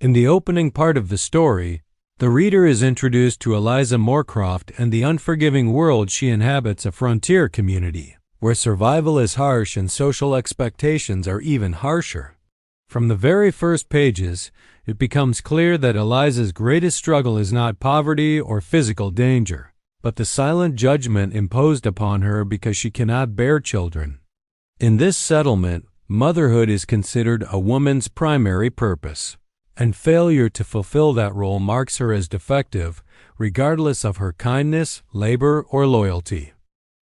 In the opening part of the story, the reader is introduced to Eliza Moorcroft and the unforgiving world she inhabits, a frontier community, where survival is harsh and social expectations are even harsher. From the very first pages, it becomes clear that Eliza's greatest struggle is not poverty or physical danger, but the silent judgment imposed upon her because she cannot bear children. In this settlement, motherhood is considered a woman's primary purpose, and failure to fulfill that role marks her as defective, regardless of her kindness, labor, or loyalty.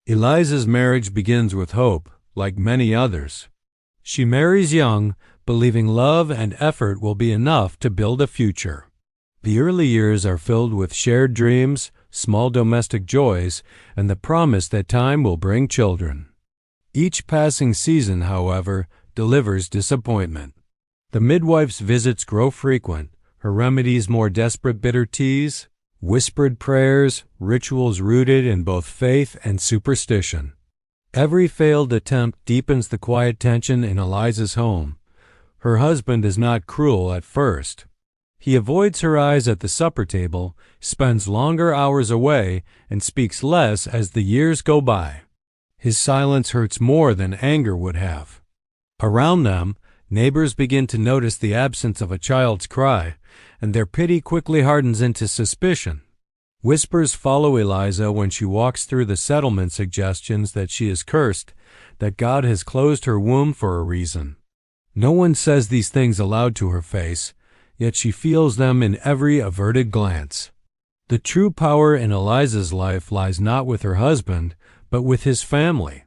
Eliza's marriage begins with hope, like many others. She marries young, believing love and effort will be enough to build a future. The early years are filled with shared dreams, small domestic joys, and the promise that time will bring children. Each passing season, however, delivers disappointment. The midwife's visits grow frequent, her remedies more desperate: bitter teas, whispered prayers, rituals rooted in both faith and superstition. Every failed attempt deepens the quiet tension in Eliza's home. Her husband is not cruel at first. He avoids her eyes at the supper table, spends longer hours away, and speaks less as the years go by. His silence hurts more than anger would have. Around them, neighbors begin to notice the absence of a child's cry, and their pity quickly hardens into suspicion. Whispers follow Eliza when she walks through the settlement, suggestions that she is cursed, that God has closed her womb for a reason. No one says these things aloud to her face, yet she feels them in every averted glance. The true power in Eliza's life lies not with her husband, but with his family.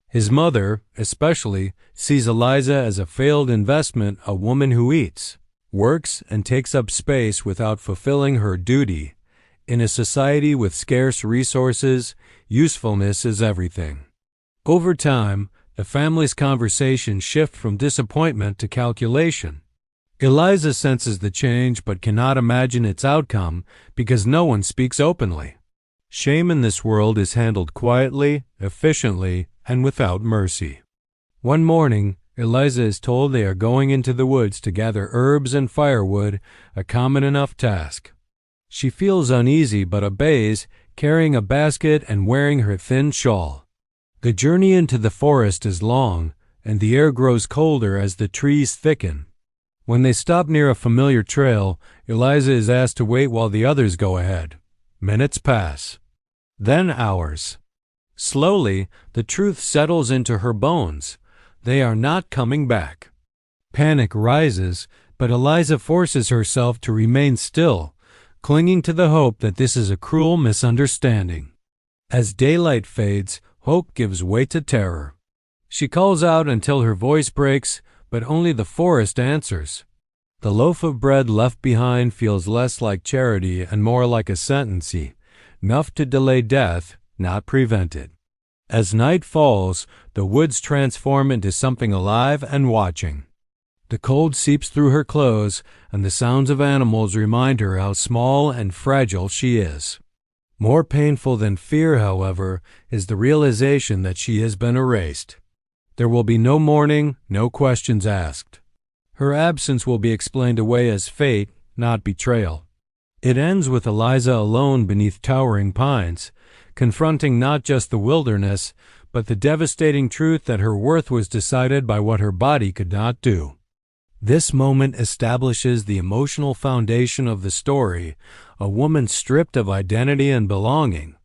His mother, especially, sees Eliza as a failed investment, a woman who eats, works, and takes up space without fulfilling her duty. In a society with scarce resources, usefulness is everything. Over time, the family's conversations shift from disappointment to calculation. Eliza senses the change but cannot imagine its outcome because no one speaks openly. Shame in this world is handled quietly, efficiently, and without mercy. One morning, Eliza is told they are going into the woods to gather herbs and firewood, a common enough task. She feels uneasy but obeys, carrying a basket and wearing her thin shawl. The journey into the forest is long, and the air grows colder as the trees thicken. When they stop near a familiar trail, Eliza is asked to wait while the others go ahead. Minutes pass. Then hours. Slowly, the truth settles into her bones. They are not coming back. Panic rises, but Eliza forces herself to remain still, clinging to the hope that this is a cruel misunderstanding. As daylight fades, hope gives way to terror. She calls out until her voice breaks, but only the forest answers. The loaf of bread left behind feels less like charity and more like a sentence, enough to delay death, not prevent it. As night falls, the woods transform into something alive and watching. The cold seeps through her clothes, and the sounds of animals remind her how small and fragile she is. More painful than fear, however, is the realization that she has been erased. There will be no mourning, no questions asked. Her absence will be explained away as fate, not betrayal. It ends with Eliza alone beneath towering pines, confronting not just the wilderness, but the devastating truth that her worth was decided by what her body could not do. This moment establishes the emotional foundation of the story, a woman stripped of identity and belonging,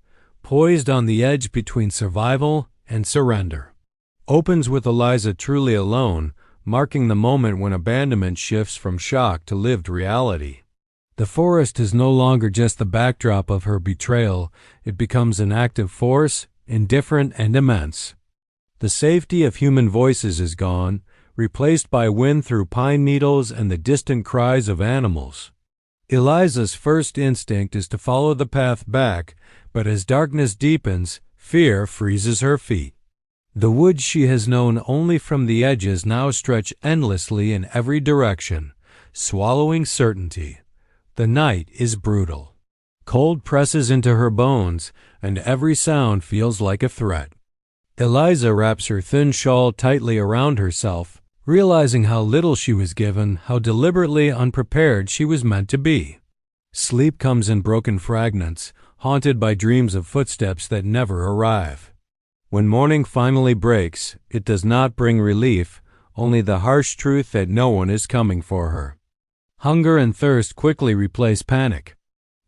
poised on the edge between survival and surrender. Opens with Eliza truly alone, marking the moment when abandonment shifts from shock to lived reality. The forest is no longer just the backdrop of her betrayal, it becomes an active force, indifferent and immense. The safety of human voices is gone, replaced by wind through pine needles and the distant cries of animals. Eliza's first instinct is to follow the path back, but as darkness deepens, fear freezes her feet. The woods she has known only from the edges now stretch endlessly in every direction, swallowing certainty. The night is brutal. Cold presses into her bones, and every sound feels like a threat. Eliza wraps her thin shawl tightly around herself, realizing how little she was given, how deliberately unprepared she was meant to be. Sleep comes in broken fragments, haunted by dreams of footsteps that never arrive. When morning finally breaks, it does not bring relief, only the harsh truth that no one is coming for her. Hunger and thirst quickly replace panic.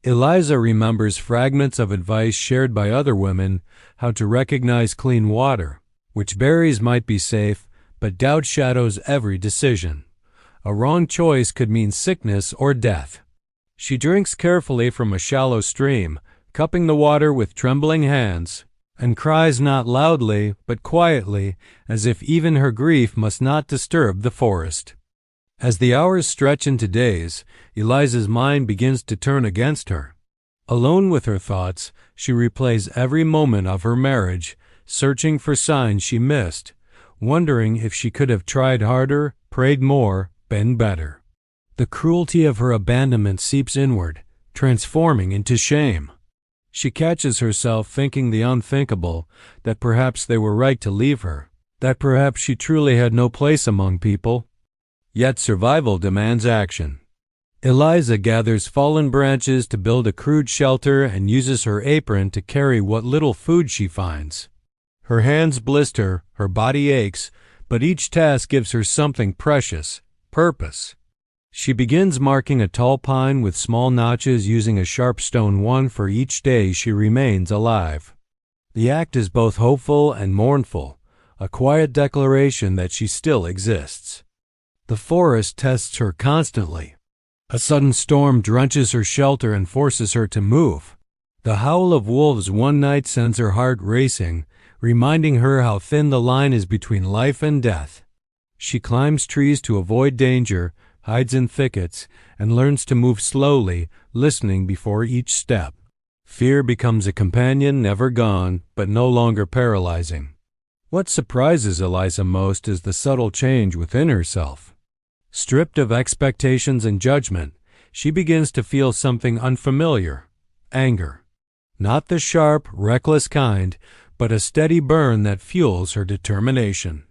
Eliza remembers fragments of advice shared by other women, how to recognize clean water, which berries might be safe, but doubt shadows every decision. A wrong choice could mean sickness or death. She drinks carefully from a shallow stream, cupping the water with trembling hands, and cries not loudly, but quietly, as if even her grief must not disturb the forest. As the hours stretch into days, Eliza's mind begins to turn against her. Alone with her thoughts, she replays every moment of her marriage, searching for signs she missed, wondering if she could have tried harder, prayed more, been better. The cruelty of her abandonment seeps inward, transforming into shame. She catches herself thinking the unthinkable, that perhaps they were right to leave her, that perhaps she truly had no place among people. Yet survival demands action. Eliza gathers fallen branches to build a crude shelter and uses her apron to carry what little food she finds. Her hands blister, her body aches, but each task gives her something precious, purpose. She begins marking a tall pine with small notches, using a sharp stone one for each day she remains alive. The act is both hopeful and mournful, a quiet declaration that she still exists. The forest tests her constantly. A sudden storm drenches her shelter and forces her to move. The howl of wolves one night sends her heart racing, reminding her how thin the line is between life and death. She climbs trees to avoid danger, hides in thickets, and learns to move slowly, listening before each step. Fear becomes a companion never gone, but no longer paralyzing. What surprises Eliza most is the subtle change within herself. Stripped of expectations and judgment, she begins to feel something unfamiliar: anger. Not the sharp, reckless kind, but a steady burn that fuels her determination.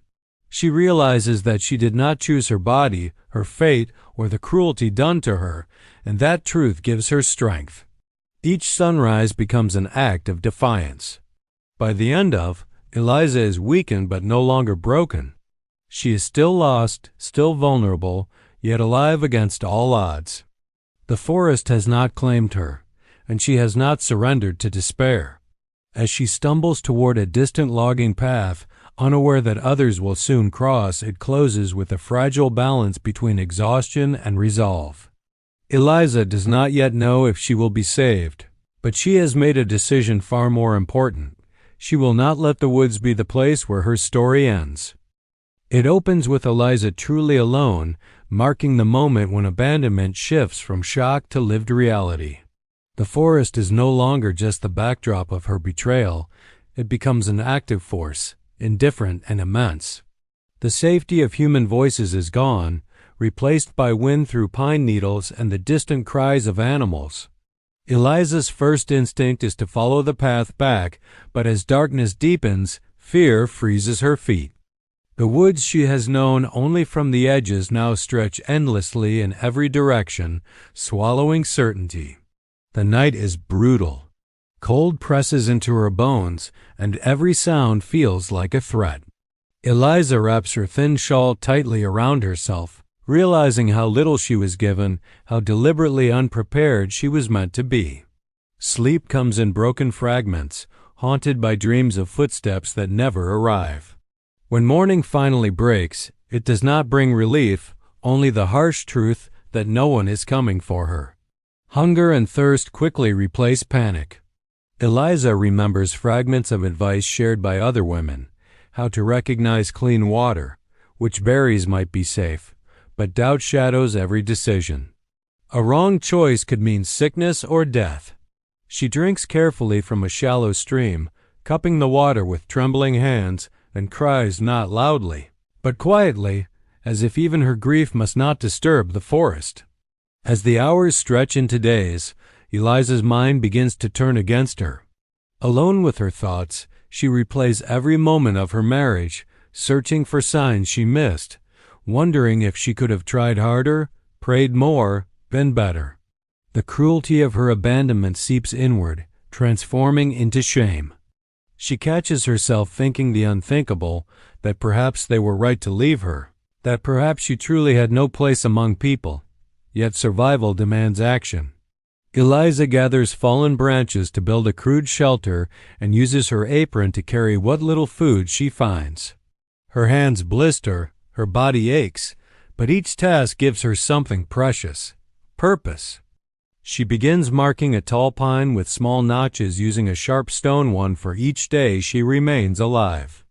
She realizes that she did not choose her body, her fate, or the cruelty done to her, and that truth gives her strength. Each sunrise becomes an act of defiance. By the end of, Eliza is weakened but no longer broken. She is still lost, still vulnerable, yet alive against all odds. The forest has not claimed her, and she has not surrendered to despair. As she stumbles toward a distant logging path, unaware that others will soon cross, it closes with a fragile balance between exhaustion and resolve. Eliza does not yet know if she will be saved, but she has made a decision far more important. She will not let the woods be the place where her story ends. It opens with Eliza truly alone, marking the moment when abandonment shifts from shock to lived reality. The forest is no longer just the backdrop of her betrayal. It becomes an active force, indifferent and immense. The safety of human voices is gone, replaced by wind through pine needles and the distant cries of animals. Eliza's first instinct is to follow the path back, but as darkness deepens, fear freezes her feet. The woods she has known only from the edges now stretch endlessly in every direction, swallowing certainty. The night is brutal. Cold presses into her bones, and every sound feels like a threat. Eliza wraps her thin shawl tightly around herself, realizing how little she was given, how deliberately unprepared she was meant to be. Sleep comes in broken fragments, haunted by dreams of footsteps that never arrive. When morning finally breaks, it does not bring relief, only the harsh truth that no one is coming for her. Hunger and thirst quickly replace panic. Eliza remembers fragments of advice shared by other women, how to recognize clean water, which berries might be safe, but doubt shadows every decision. A wrong choice could mean sickness or death. She drinks carefully from a shallow stream, cupping the water with trembling hands, and cries not loudly, but quietly, as if even her grief must not disturb the forest. As the hours stretch into days, Eliza's mind begins to turn against her. Alone with her thoughts, she replays every moment of her marriage, searching for signs she missed, wondering if she could have tried harder, prayed more, been better. The cruelty of her abandonment seeps inward, transforming into shame. She catches herself thinking the unthinkable, that perhaps they were right to leave her, that perhaps she truly had no place among people, yet survival demands action. Eliza gathers fallen branches to build a crude shelter and uses her apron to carry what little food she finds. Her hands blister, her body aches, but each task gives her something precious, purpose. She begins marking a tall pine with small notches using a sharp stone one for each day she remains alive.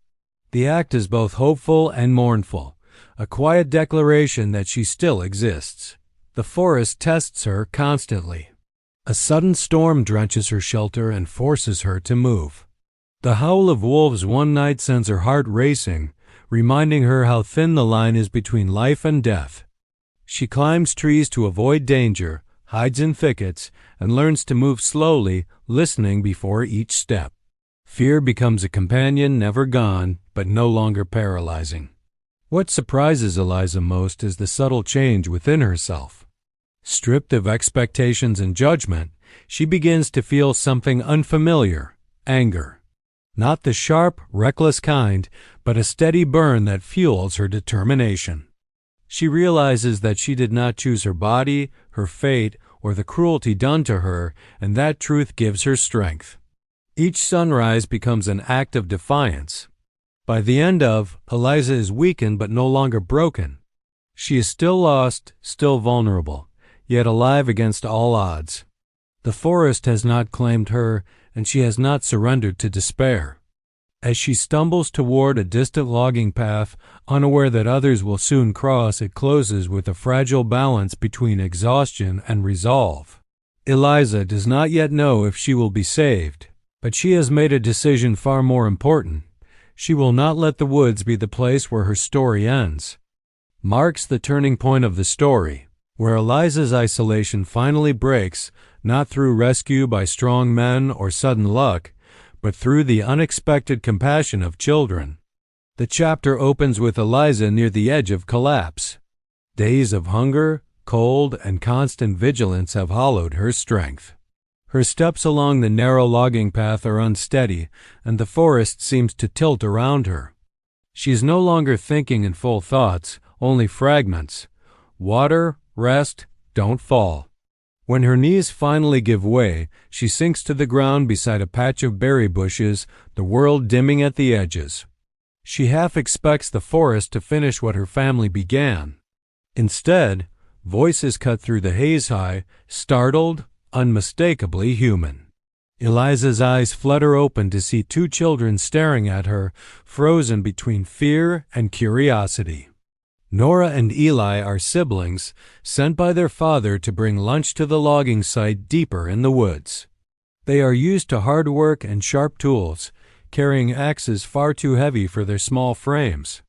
The act is both hopeful and mournful, a quiet declaration that she still exists. The forest tests her constantly. A sudden storm drenches her shelter and forces her to move. The howl of wolves one night sends her heart racing, reminding her how thin the line is between life and death. She climbs trees to avoid danger, hides in thickets, and learns to move slowly, listening before each step. Fear becomes a companion never gone, but no longer paralyzing. What surprises Eliza most is the subtle change within herself. Stripped of expectations and judgment, she begins to feel something unfamiliar, anger. Not the sharp, reckless kind, but a steady burn that fuels her determination. She realizes that she did not choose her body, her fate, or the cruelty done to her, and that truth gives her strength. Each sunrise becomes an act of defiance. By the end Eliza is weakened but no longer broken. She is still lost, still vulnerable, yet alive against all odds. The forest has not claimed her, and she has not surrendered to despair. As she stumbles toward a distant logging path, unaware that others will soon cross, it closes with a fragile balance between exhaustion and resolve. Eliza does not yet know if she will be saved, but she has made a decision far more important. She will not let the woods be the place where her story ends. Marks the turning point of the story, where Eliza's isolation finally breaks, not through rescue by strong men or sudden luck, but through the unexpected compassion of children. The chapter opens with Eliza near the edge of collapse. Days of hunger, cold, and constant vigilance have hollowed her strength. Her steps along the narrow logging path are unsteady, and the forest seems to tilt around her. She is no longer thinking in full thoughts, only fragments. Water, rest, don't fall. When her knees finally give way, she sinks to the ground beside a patch of berry bushes, the world dimming at the edges. She half expects the forest to finish what her family began. Instead, voices cut through the haze high, startled, unmistakably human. Eliza's eyes flutter open to see two children staring at her, frozen between fear and curiosity. Nora and Eli are siblings, sent by their father to bring lunch to the logging site deeper in the woods. They are used to hard work and sharp tools, carrying axes far too heavy for their small frames.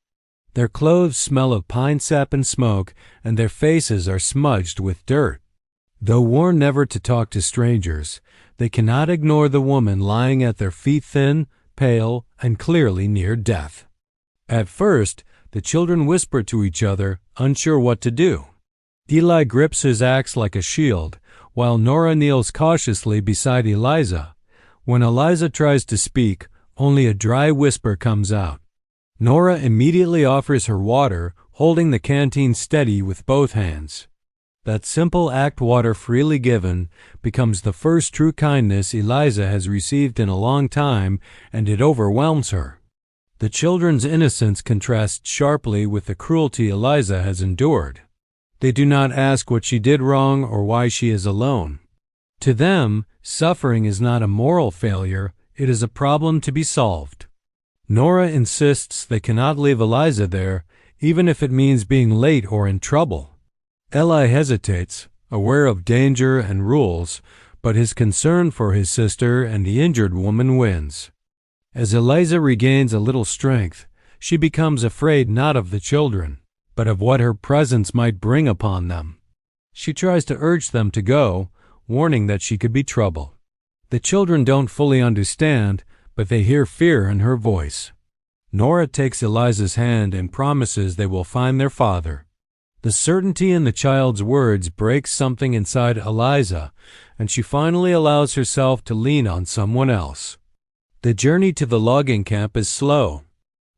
Their clothes smell of pine sap and smoke, and their faces are smudged with dirt. Though warned never to talk to strangers, they cannot ignore the woman lying at their feet, thin, pale, and clearly near death. At first, the children whisper to each other, unsure what to do. Eli grips his axe like a shield, while Nora kneels cautiously beside Eliza. When Eliza tries to speak, only a dry whisper comes out. Nora immediately offers her water, holding the canteen steady with both hands. That simple act, water freely given, becomes the first true kindness Eliza has received in a long time, and it overwhelms her. The children's innocence contrasts sharply with the cruelty Eliza has endured. They do not ask what she did wrong or why she is alone. To them, suffering is not a moral failure, it is a problem to be solved. Nora insists they cannot leave Eliza there, even if it means being late or in trouble. Eli hesitates, aware of danger and rules, but his concern for his sister and the injured woman wins. As Eliza regains a little strength, she becomes afraid not of the children, but of what her presence might bring upon them. She tries to urge them to go, warning that she could be trouble. The children don't fully understand, but they hear fear in her voice. Nora takes Eliza's hand and promises they will find their father. The certainty in the child's words breaks something inside Eliza, and she finally allows herself to lean on someone else. The journey to the logging camp is slow.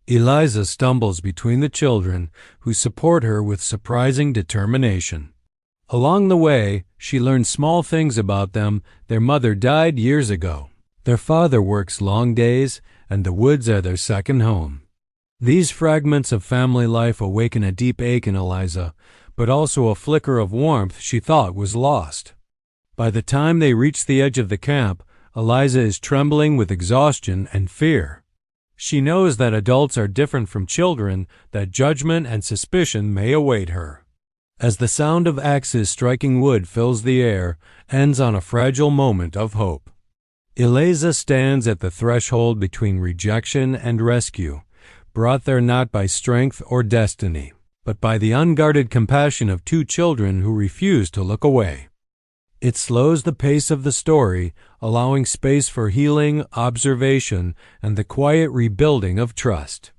Eliza stumbles between the children, who support her with surprising determination. Along the way, she learns small things about them. Their mother died years ago. Their father works long days, and the woods are their second home. These fragments of family life awaken a deep ache in Eliza, but also a flicker of warmth she thought was lost. By the time they reach the edge of the camp, Eliza is trembling with exhaustion and fear. She knows that adults are different from children, that judgment and suspicion may await her. As the sound of axes striking wood fills the air, ends on a fragile moment of hope. Eliza stands at the threshold between rejection and rescue, brought there not by strength or destiny, but by the unguarded compassion of two children who refuse to look away. It slows the pace of the story, allowing space for healing, observation, and the quiet rebuilding of trust.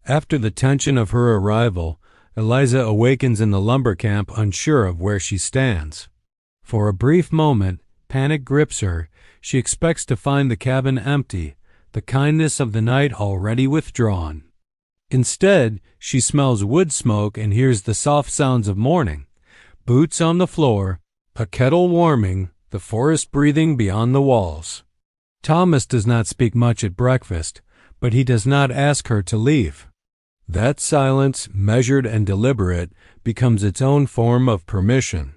After the tension of her arrival, Eliza awakens in the lumber camp unsure of where she stands. For a brief moment, panic grips her. She expects to find the cabin empty, the kindness of the night already withdrawn. Instead, she smells wood smoke and hears the soft sounds of morning. Boots on the floor, a kettle warming, the forest breathing beyond the walls. Thomas does not speak much at breakfast, but he does not ask her to leave. That silence, measured and deliberate, becomes its own form of permission.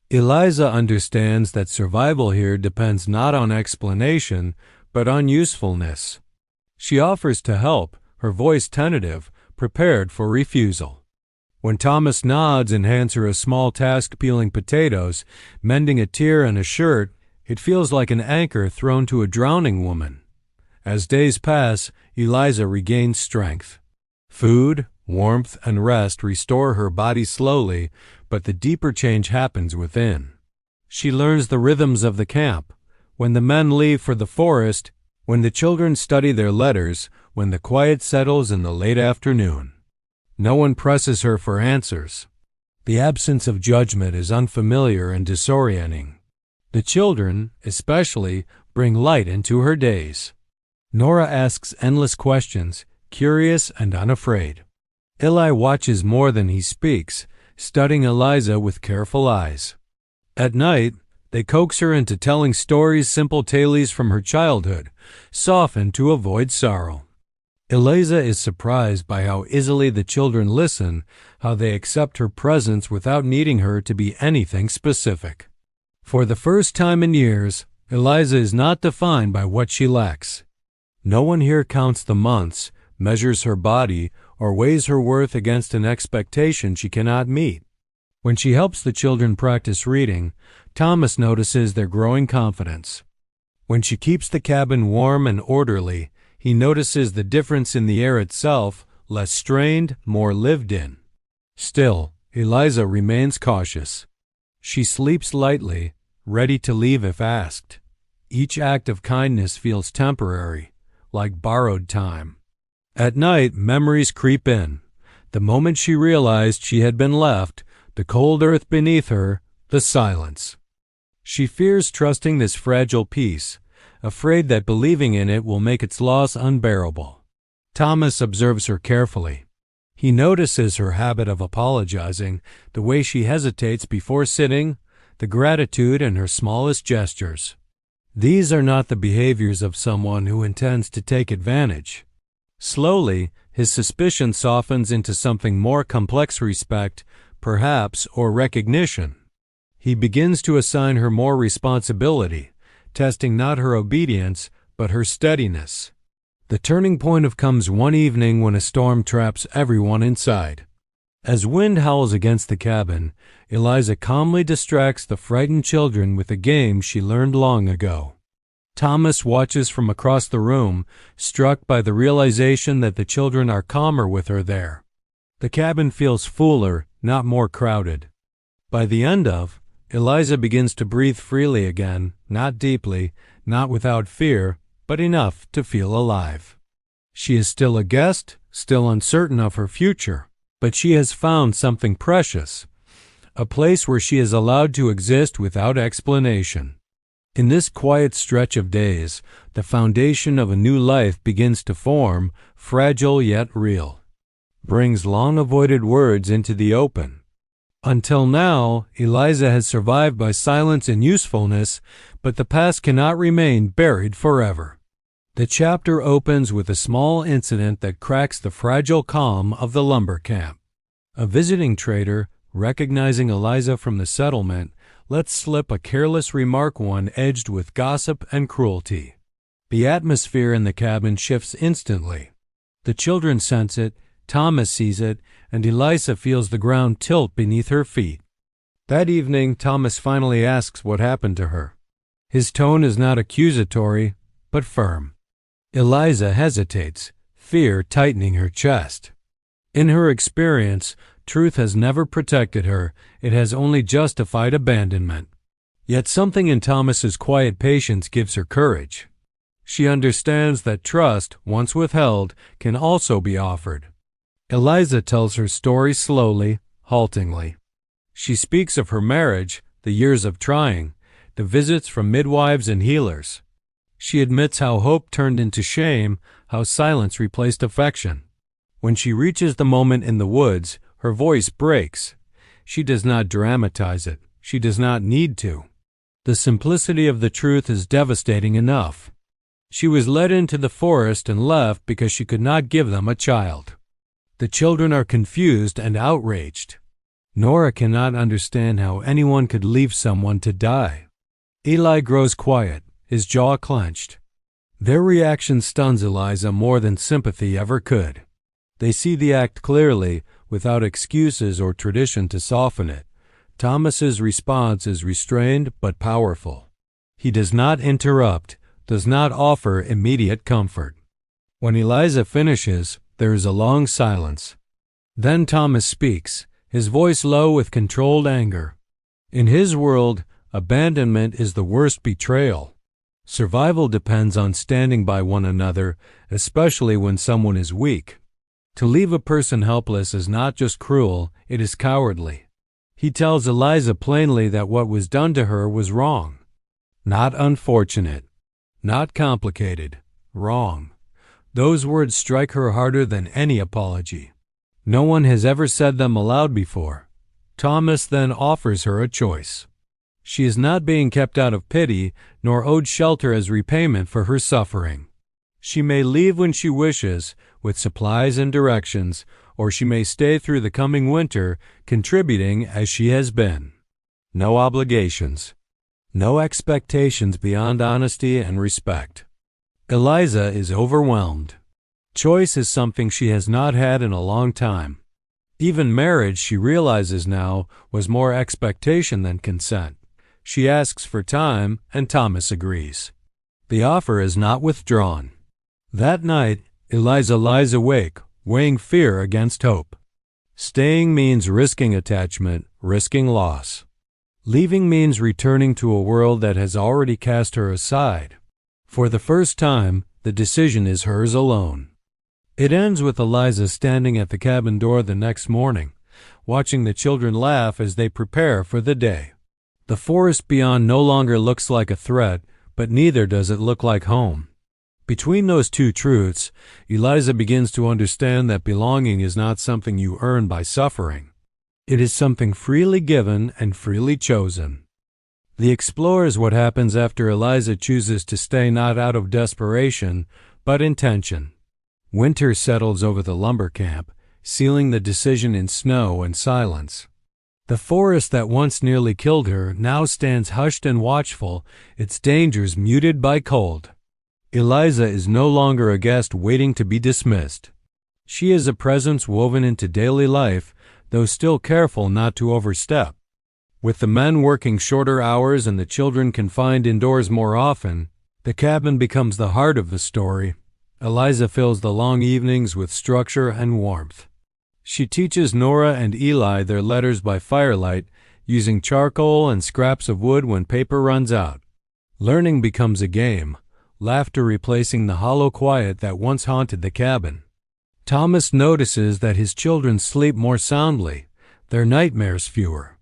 Eliza understands that survival here depends not on explanation, but on usefulness. She offers to help, her voice tentative, prepared for refusal. When Thomas nods and hands her a small task peeling potatoes, mending a tear and a shirt, it feels like an anchor thrown to a drowning woman. As days pass, Eliza regains strength. Food, warmth, and rest restore her body slowly, but the deeper change happens within. She learns the rhythms of the camp. When the men leave for the forest, when the children study their letters, when the quiet settles in the late afternoon. No one presses her for answers. The absence of judgment is unfamiliar and disorienting. The children, especially, bring light into her days. Nora asks endless questions, curious and unafraid. Eli watches more than he speaks, studying Eliza with careful eyes. At night, they coax her into telling stories, simple tales from her childhood, softened to avoid sorrow. Eliza is surprised by how easily the children listen, how they accept her presence without needing her to be anything specific. For the first time in years, Eliza is not defined by what she lacks. No one here counts the months, measures her body, or weighs her worth against an expectation she cannot meet. When she helps the children practice reading, Thomas notices their growing confidence. When she keeps the cabin warm and orderly, he notices the difference in the air itself, less strained, more lived in. Still, Eliza remains cautious. She sleeps lightly, ready to leave if asked. Each act of kindness feels temporary, like borrowed time. At night, memories creep in. The moment she realized she had been left, the cold earth beneath her, the silence. She fears trusting this fragile peace, afraid that believing in it will make its loss unbearable. Thomas observes her carefully. He notices her habit of apologizing, the way she hesitates before sitting, the gratitude in her smallest gestures. These are not the behaviors of someone who intends to take advantage. Slowly, his suspicion softens into something more complex: respect, perhaps, or recognition. He begins to assign her more responsibility, testing not her obedience, but her steadiness. The turning point comes one evening when a storm traps everyone inside. As wind howls against the cabin, Eliza calmly distracts the frightened children with a game she learned long ago. Thomas watches from across the room, struck by the realization that the children are calmer with her there. The cabin feels fuller, not more crowded. By the end of, Eliza begins to breathe freely again, not deeply, not without fear, but enough to feel alive. She is still a guest, still uncertain of her future, but she has found something precious, a place where she is allowed to exist without explanation. In this quiet stretch of days, the foundation of a new life begins to form, fragile yet real. Brings long-avoided words into the open. Until now, Eliza has survived by silence and usefulness, but the past cannot remain buried forever. The chapter opens with a small incident that cracks the fragile calm of the lumber camp. A visiting trader, recognizing Eliza from the settlement, lets slip a careless remark, one edged with gossip and cruelty. The atmosphere in the cabin shifts instantly. The children sense it, Thomas sees it, and Eliza feels the ground tilt beneath her feet. That evening, Thomas finally asks what happened to her. His tone is not accusatory, but firm. Eliza hesitates, fear tightening her chest. In her experience, truth has never protected her, it has only justified abandonment. Yet something in Thomas's quiet patience gives her courage. She understands that trust, once withheld, can also be offered. Eliza tells her story slowly, haltingly. She speaks of her marriage, the years of trying, the visits from midwives and healers. She admits how hope turned into shame, how silence replaced affection. When she reaches the moment in the woods, her voice breaks. She does not dramatize it. She does not need to. The simplicity of the truth is devastating enough. She was led into the forest and left because she could not give them a child. The children are confused and outraged. Nora cannot understand how anyone could leave someone to die. Eli grows quiet, his jaw clenched. Their reaction stuns Eliza more than sympathy ever could. They see the act clearly, without excuses or tradition to soften it. Thomas's response is restrained but powerful. He does not interrupt, does not offer immediate comfort. When Eliza finishes, there is a long silence. Then Thomas speaks, his voice low with controlled anger. In his world, abandonment is the worst betrayal. Survival depends on standing by one another, especially when someone is weak. To leave a person helpless is not just cruel, it is cowardly. He tells Eliza plainly that what was done to her was wrong. Not unfortunate. Not complicated. Wrong. Those words strike her harder than any apology. No one has ever said them aloud before. Thomas then offers her a choice. She is not being kept out of pity, nor owed shelter as repayment for her suffering. She may leave when she wishes, with supplies and directions, or she may stay through the coming winter, contributing as she has been. No obligations. No expectations beyond honesty and respect. Eliza is overwhelmed. Choice is something she has not had in a long time. Even marriage, she realizes now, was more expectation than consent. She asks for time, and Thomas agrees. The offer is not withdrawn. That night, Eliza lies awake, weighing fear against hope. Staying means risking attachment, risking loss. Leaving means returning to a world that has already cast her aside. For the first time, the decision is hers alone. It ends with Eliza standing at the cabin door the next morning, watching the children laugh as they prepare for the day. The forest beyond no longer looks like a threat, but neither does it look like home. Between those two truths, Eliza begins to understand that belonging is not something you earn by suffering. It is something freely given and freely chosen. The Explorer is what happens after Eliza chooses to stay not out of desperation, but intention. Winter settles over the lumber camp, sealing the decision in snow and silence. The forest that once nearly killed her now stands hushed and watchful, its dangers muted by cold. Eliza is no longer a guest waiting to be dismissed. She is a presence woven into daily life, though still careful not to overstep. With the men working shorter hours and the children confined indoors more often, the cabin becomes the heart of the story. Eliza fills the long evenings with structure and warmth. She teaches Nora and Eli their letters by firelight, using charcoal and scraps of wood when paper runs out. Learning becomes a game. laughter replacing the hollow quiet that once haunted the cabin. Thomas notices that his children sleep more soundly, their nightmares fewer.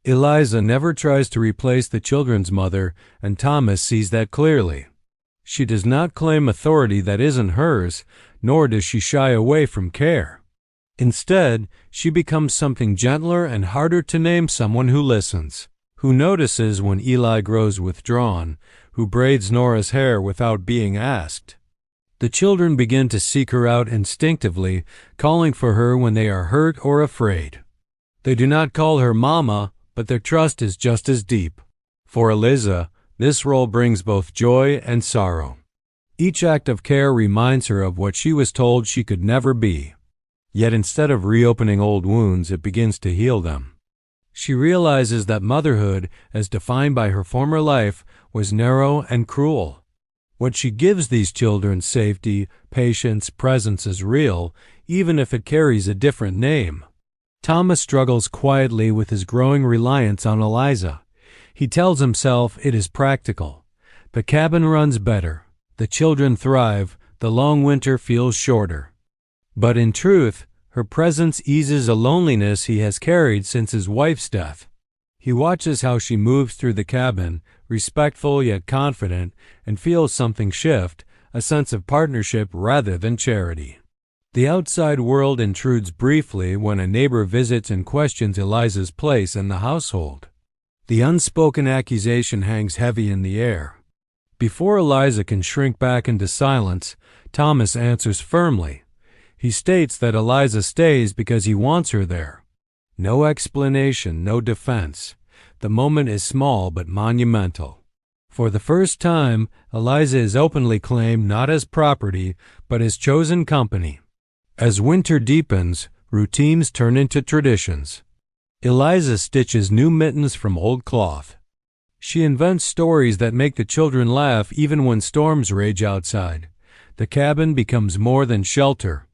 Eliza never tries to replace the children's mother, and Thomas sees that clearly. She does not claim authority that isn't hers, nor does she shy away from care. Instead, she becomes something gentler and harder to name, someone who listens, who notices when Eli grows withdrawn, who braids Nora's hair without being asked. The children begin to seek her out instinctively, calling for her when they are hurt or afraid. They do not call her Mama, but their trust is just as deep. For Eliza, this role brings both joy and sorrow. Each act of care reminds her of what she was told she could never be. Yet instead of reopening old wounds, it begins to heal them. She realizes that motherhood, as defined by her former life, was narrow and cruel. What she gives these children, safety, patience, presence, is real, even if it carries a different name. Thomas struggles quietly with his growing reliance on Eliza. He tells himself it is practical. The cabin runs better. The children thrive. The long winter feels shorter. But in truth, her presence eases a loneliness he has carried since his wife's death. He watches how she moves through the cabin, respectful yet confident, and feels something shift, a sense of partnership rather than charity. The outside world intrudes briefly when a neighbor visits and questions Eliza's place in the household. The unspoken accusation hangs heavy in the air. Before Eliza can shrink back into silence, Thomas answers firmly. He states that Eliza stays because he wants her there. No explanation, no defense. The moment is small but monumental. For the first time, Eliza is openly claimed not as property, but as chosen company. As winter deepens, routines turn into traditions. Eliza stitches new mittens from old cloth. She invents stories that make the children laugh even when storms rage outside. The cabin becomes more than shelter.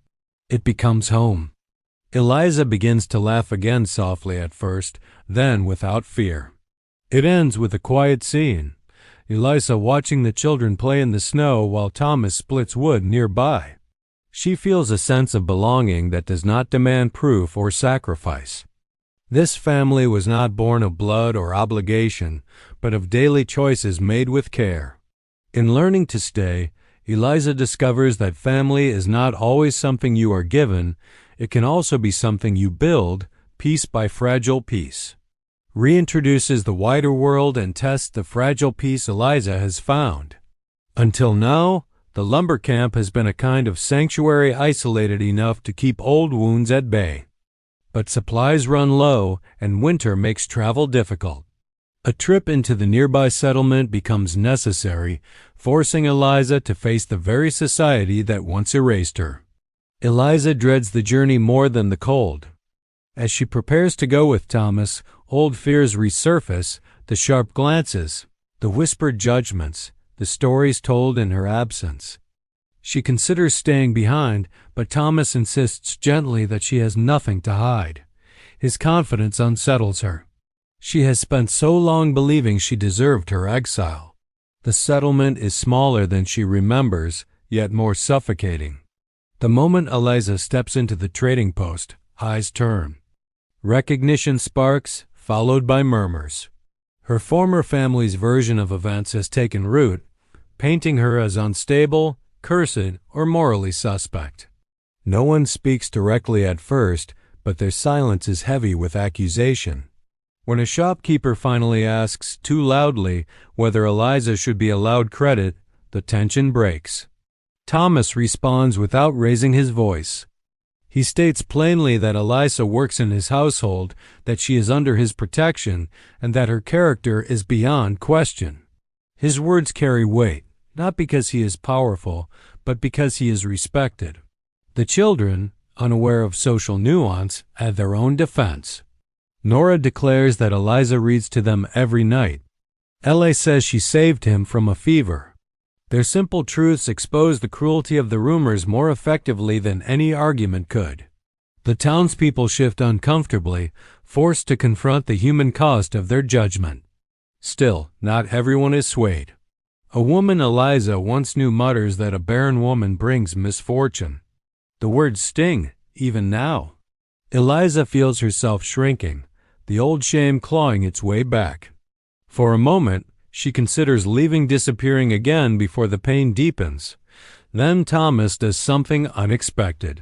It becomes home. Eliza begins to laugh again, softly at first, then without fear. It ends with a quiet scene. Eliza watching the children play in the snow while Thomas splits wood nearby. She feels a sense of belonging that does not demand proof or sacrifice. This family was not born of blood or obligation, but of daily choices made with care. In learning to stay, Eliza discovers that family is not always something you are given. It can also be something you build, piece by fragile piece. Reintroduces the wider world and tests the fragile piece Eliza has found. Until now, the lumber camp has been a kind of sanctuary isolated enough to keep old wounds at bay. But supplies run low, and winter makes travel difficult. A trip into the nearby settlement becomes necessary, forcing Eliza to face the very society that once erased her. Eliza dreads the journey more than the cold. As she prepares to go with Thomas, old fears resurface, the sharp glances, the whispered judgments, the stories told in her absence. She considers staying behind, but Thomas insists gently that she has nothing to hide. His confidence unsettles her. She has spent so long believing she deserved her exile. The settlement is smaller than she remembers, yet more suffocating. The moment Eliza steps into the trading post, eyes turn. Recognition sparks, followed by murmurs. Her former family's version of events has taken root, painting her as unstable, cursed, or morally suspect. No one speaks directly at first, but their silence is heavy with accusation. When a shopkeeper finally asks, too loudly, whether Eliza should be allowed credit, the tension breaks. Thomas responds without raising his voice. He states plainly that Eliza works in his household, that she is under his protection, and that her character is beyond question. His words carry weight, not because he is powerful, but because he is respected. The children, unaware of social nuance, add their own defense. Nora declares that Eliza reads to them every night. L.A. says she saved him from a fever. Their simple truths expose the cruelty of the rumors more effectively than any argument could. The townspeople shift uncomfortably, forced to confront the human cost of their judgment. Still, not everyone is swayed. A woman Eliza once knew mutters that a barren woman brings misfortune. The words sting, even now. Eliza feels herself shrinking, the old shame clawing its way back. For a moment, she considers leaving, disappearing again before the pain deepens. Then Thomas does something unexpected.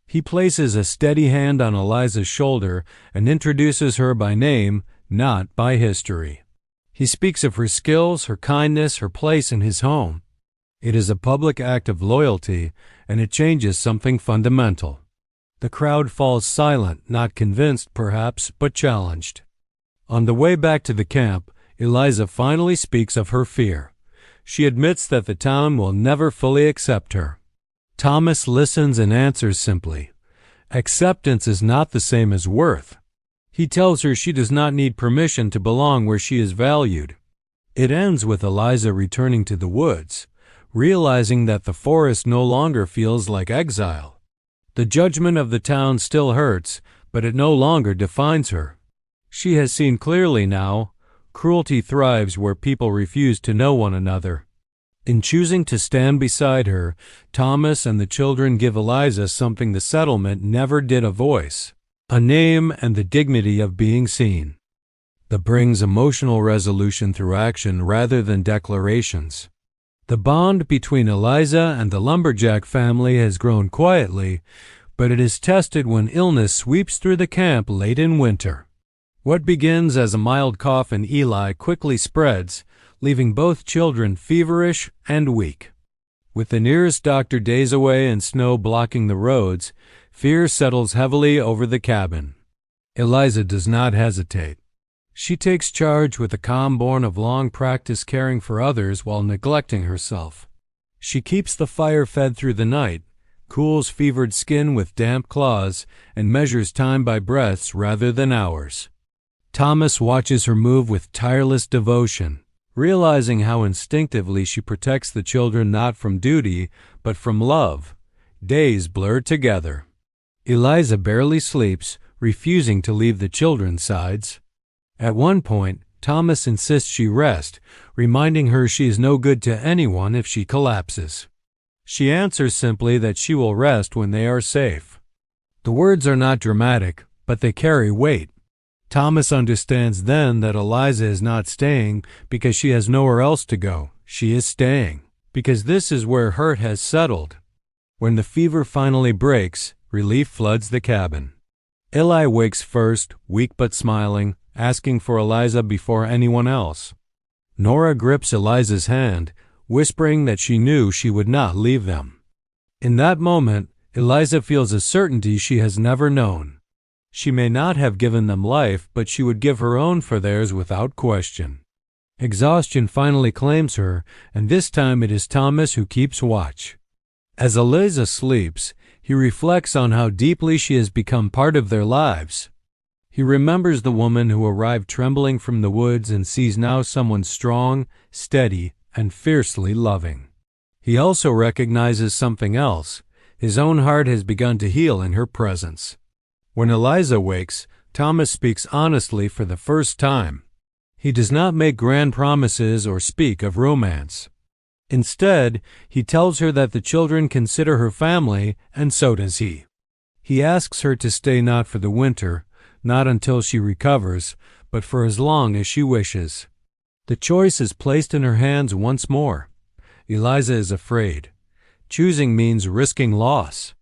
He places a steady hand on Eliza's shoulder and introduces her by name, not by history. He speaks of her skills, her kindness, her place in his home. It is a public act of loyalty, and it changes something fundamental. The crowd falls silent, not convinced, perhaps, but challenged. On the way back to the camp, Eliza finally speaks of her fear. She admits that the town will never fully accept her. Thomas listens and answers simply. Acceptance is not the same as worth. He tells her she does not need permission to belong where she is valued. It ends with Eliza returning to the woods, realizing that the forest no longer feels like exile. The judgment of the town still hurts, but it no longer defines her. She has seen clearly now. Cruelty thrives where people refuse to know one another. In choosing to stand beside her, Thomas and the children give Eliza something the settlement never did: a voice, a name, and the dignity of being seen. That brings emotional resolution through action rather than declarations. The bond between Eliza and the Lumberjack family has grown quietly, but it is tested when illness sweeps through the camp late in winter. What begins as a mild cough in Eli quickly spreads, leaving both children feverish and weak. With the nearest doctor days away and snow blocking the roads, fear settles heavily over the cabin. Eliza does not hesitate. She takes charge with a calm born of long practice caring for others while neglecting herself. She keeps the fire fed through the night, cools fevered skin with damp claws, and measures time by breaths rather than hours. Thomas watches her move with tireless devotion, realizing how instinctively she protects the children not from duty, but from love. Days blur together. Eliza barely sleeps, refusing to leave the children's sides. At one point, Thomas insists she rest, reminding her she is no good to anyone if she collapses. She answers simply that she will rest when they are safe. The words are not dramatic, but they carry weight. Thomas understands then that Eliza is not staying because she has nowhere else to go. She is staying because this is where hurt has settled. When the fever finally breaks, relief floods the cabin. Eli wakes first, weak but smiling, asking for Eliza before anyone else. Nora grips Eliza's hand, whispering that she knew she would not leave them. In that moment, Eliza feels a certainty she has never known. She may not have given them life, but she would give her own for theirs without question. Exhaustion finally claims her, and this time it is Thomas who keeps watch. As Eliza sleeps, he reflects on how deeply she has become part of their lives. He remembers the woman who arrived trembling from the woods and sees now someone strong, steady, and fiercely loving. He also recognizes something else. His own heart has begun to heal in her presence. When Eliza wakes, Thomas speaks honestly for the first time. He does not make grand promises or speak of romance. Instead, he tells her that the children consider her family, and so does he. He asks her to stay not for the winter, not until she recovers, but for as long as she wishes. The choice is placed in her hands once more. Eliza is afraid. Choosing means risking loss.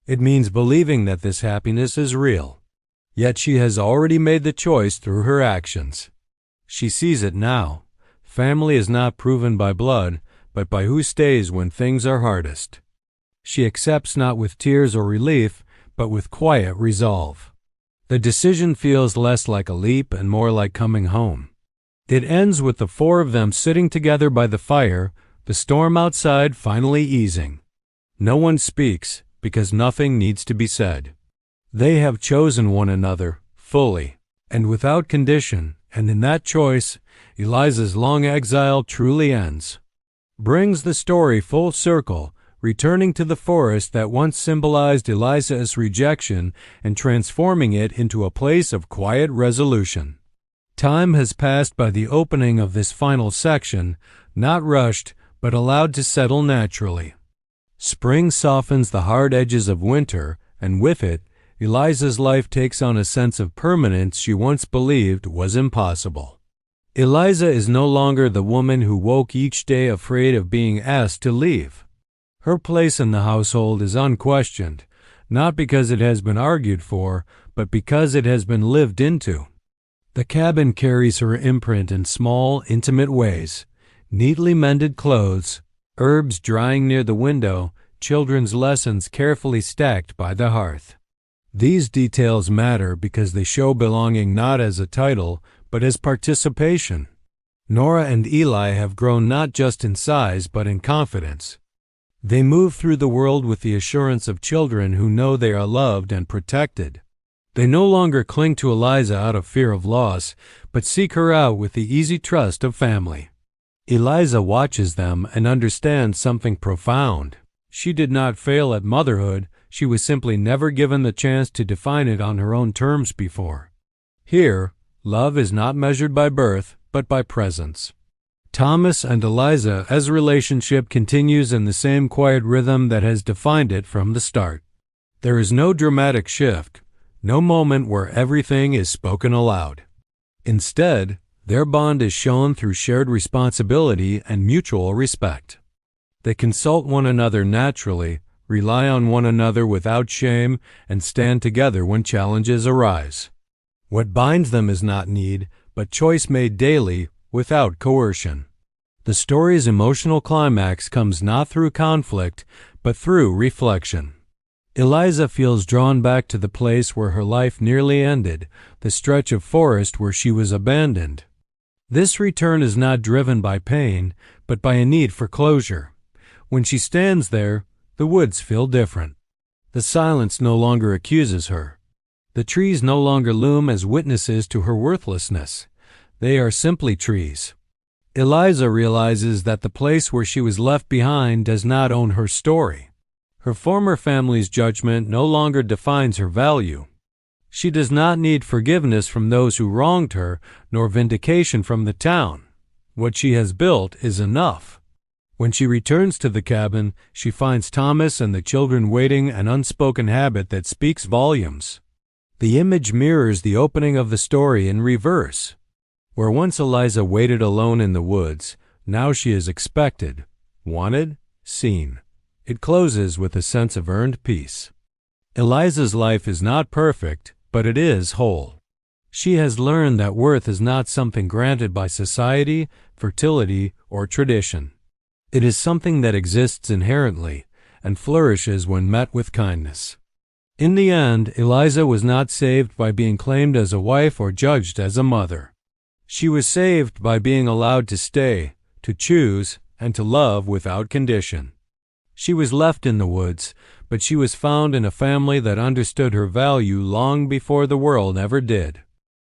It means believing that this happiness is real. Yet she has already made the choice through her actions. She sees it now. Family is not proven by blood, but by who stays when things are hardest. She accepts not with tears or relief, but with quiet resolve. The decision feels less like a leap and more like coming home. It ends with the four of them sitting together by the fire, the storm outside finally easing. No one speaks, because nothing needs to be said. They have chosen one another, fully, and without condition, and in that choice, Eliza's long exile truly ends. Brings the story full circle, returning to the forest that once symbolized Eliza's rejection and transforming it into a place of quiet resolution. Time has passed by the opening of this final section, not rushed, but allowed to settle naturally. Spring softens the hard edges of winter, and with it, Eliza's life takes on a sense of permanence she once believed was impossible. Eliza is no longer the woman who woke each day afraid of being asked to leave. Her place in the household is unquestioned, not because it has been argued for, but because it has been lived into. The cabin carries her imprint in small, intimate ways: neatly mended clothes, herbs drying near the window, children's lessons carefully stacked by the hearth. These details matter because they show belonging not as a title, but as participation. Nora and Eli have grown not just in size, but in confidence. They move through the world with the assurance of children who know they are loved and protected. They no longer cling to Eliza out of fear of loss, but seek her out with the easy trust of family. Eliza watches them and understands something profound. She did not fail at motherhood, she was simply never given the chance to define it on her own terms before. Here, love is not measured by birth, but by presence. Thomas and Eliza's relationship continues in the same quiet rhythm that has defined it from the start. There is no dramatic shift, no moment where everything is spoken aloud. Instead, their bond is shown through shared responsibility and mutual respect. They consult one another naturally, rely on one another without shame, and stand together when challenges arise. What binds them is not need, but choice made daily, without coercion. The story's emotional climax comes not through conflict, but through reflection. Eliza feels drawn back to the place where her life nearly ended, the stretch of forest where she was abandoned. This return is not driven by pain, but by a need for closure. When she stands there, the woods feel different. The silence no longer accuses her. The trees no longer loom as witnesses to her worthlessness. They are simply trees. Eliza realizes that the place where she was left behind does not own her story. Her former family's judgment no longer defines her value. She does not need forgiveness from those who wronged her, nor vindication from the town. What she has built is enough. When she returns to the cabin, she finds Thomas and the children waiting, an unspoken habit that speaks volumes. The image mirrors the opening of the story in reverse. Where once Eliza waited alone in the woods, now she is expected, wanted, seen. It closes with a sense of earned peace. Eliza's life is not perfect, but it is whole. She has learned that worth is not something granted by society, fertility, or tradition. It is something that exists inherently and flourishes when met with kindness. In the end, Eliza was not saved by being claimed as a wife or judged as a mother. She was saved by being allowed to stay, to choose, and to love without condition. She was left in the woods, but she was found in a family that understood her value long before the world ever did.